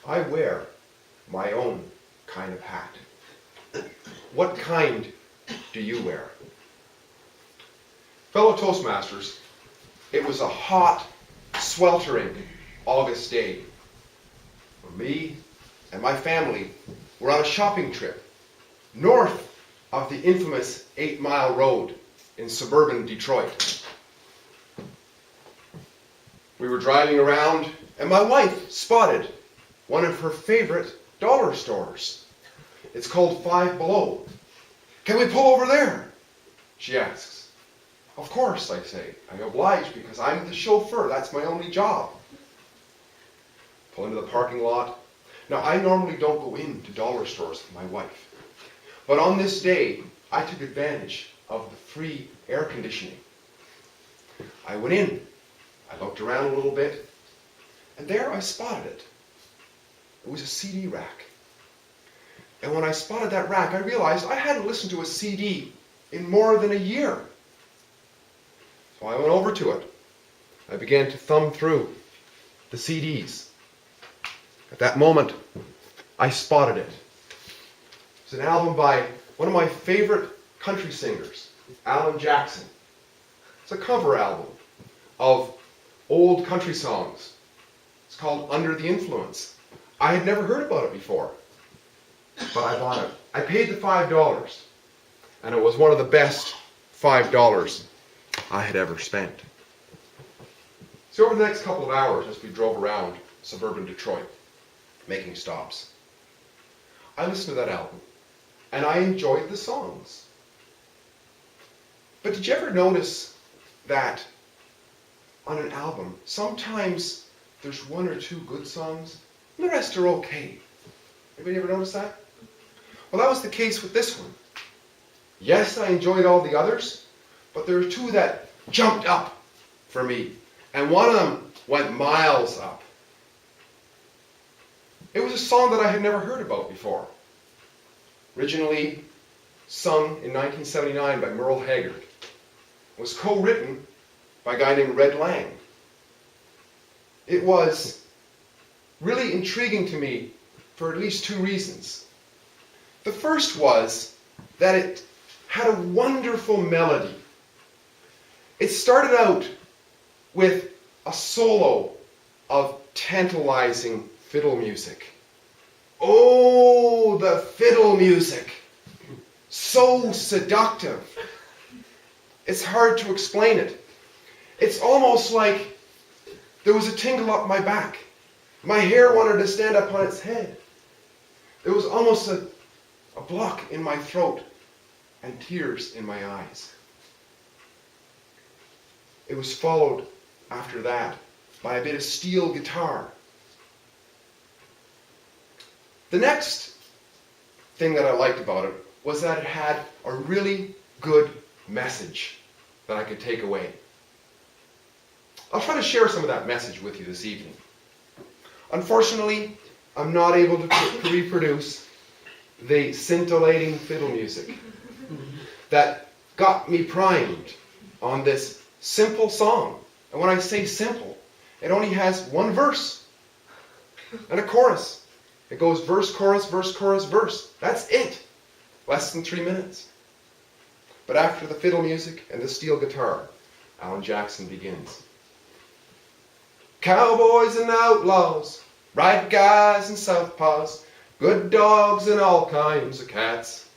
I wear my own kind of hat. What kind do you wear? Fellow Toastmasters, it was a hot, sweltering August day. Me and my family were on a shopping trip north of the infamous 8 Mile Road in suburban Detroit. We were driving around and my wife spotted one of her favorite dollar stores. It's called Five Below. "Can we pull over there?" she asks. "Of course," I say. "I'm obliged because I'm the chauffeur. That's my only job." Pull into the parking lot. Now, I normally don't go into dollar stores with my wife. But on this day, I took advantage of the free air conditioning. I went in. I looked around a little bit. And there I spotted it. It was a CD rack. And when I spotted that rack, I realized I hadn't listened to a CD in more than a year. So I went over to it. I began to thumb through the CDs. At that moment, I spotted it. It's an album by one of my favorite country singers, Alan Jackson. It's a cover album of old country songs. It's called Under the Influence. I had never heard about it before, but I bought it. I paid the $5, and it was one of the best $5 I had ever spent. So over the next couple of hours, as we drove around suburban Detroit, making stops, I listened to that album, and I enjoyed the songs. But did you ever notice that on an album, sometimes there's one or two good songs, and the rest are okay? Anybody ever notice that? Well, that was the case with this one. Yes, I enjoyed all the others, but there were two that jumped up for me, and one of them went miles up. It was a song that I had never heard about before. Originally sung in 1979 by Merle Haggard. It was co-written by a guy named Red Lang. It was really intriguing to me for at least two reasons. The first was that it had a wonderful melody. It started out with a solo of tantalizing fiddle music. Oh, the fiddle music! So seductive. It's hard to explain it. It's almost like there was a tingle up my back. My hair wanted to stand up on its head. There was almost a block in my throat and tears in my eyes. It was followed after that by a bit of steel guitar. The next thing that I liked about it was that it had a really good message that I could take away. I'll try to share some of that message with you this evening. Unfortunately, I'm not able to reproduce the scintillating fiddle music that got me primed on this simple song. And when I say simple, it only has one verse and a chorus. It goes verse, chorus, verse, chorus, verse. That's it. Less than 3 minutes. But after the fiddle music and the steel guitar, Alan Jackson begins. Cowboys and outlaws, right guys and southpaws, good dogs and all kinds of cats.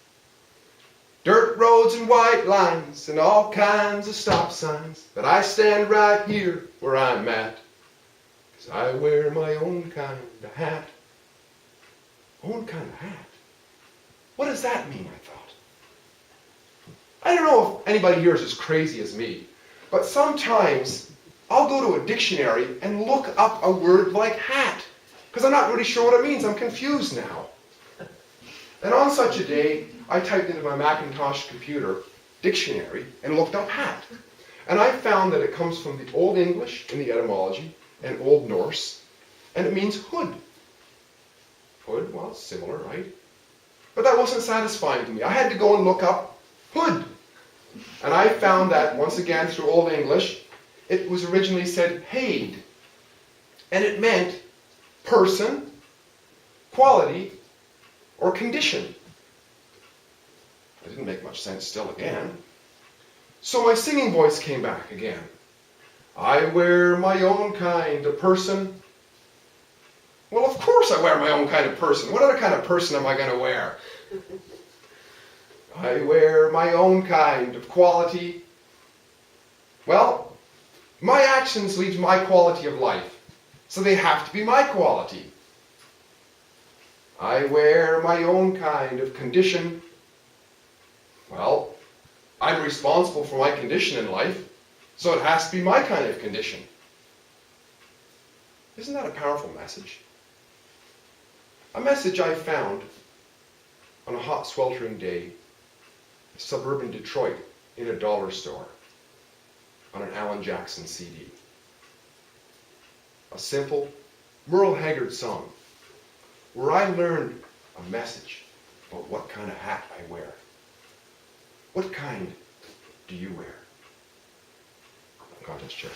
Dirt roads and white lines and all kinds of stop signs. But I stand right here where I'm at, 'cause I wear my own kind of hat. Own kind of hat? What does that mean, I thought? I don't know if anybody here is as crazy as me, but sometimes I'll go to a dictionary and look up a word like hat, because I'm not really sure what it means. I'm confused now. And on such a day, I typed into my Macintosh computer dictionary and looked up hat. And I found that it comes from the Old English in the etymology and Old Norse, and it means hood. Hood, well, it's similar, right? But that wasn't satisfying to me. I had to go and look up hood. And I found that, once again, through Old English, it was originally said haid. And it meant person quality, or condition? That didn't make much sense still again. So my singing voice came back again. I wear my own kind of person. Well, of course I wear my own kind of person. What other kind of person am I going to wear? I wear my own kind of quality. Well, my actions lead to my quality of life, so they have to be my quality. I wear my own kind of condition. Well, I'm responsible for my condition in life, so it has to be my kind of condition. Isn't that a powerful message? A message I found on a hot, sweltering day in suburban Detroit in a dollar store on an Alan Jackson CD. A simple Merle Haggard song where I learned a message about what kind of hat I wear. What kind do you wear? Contest chair.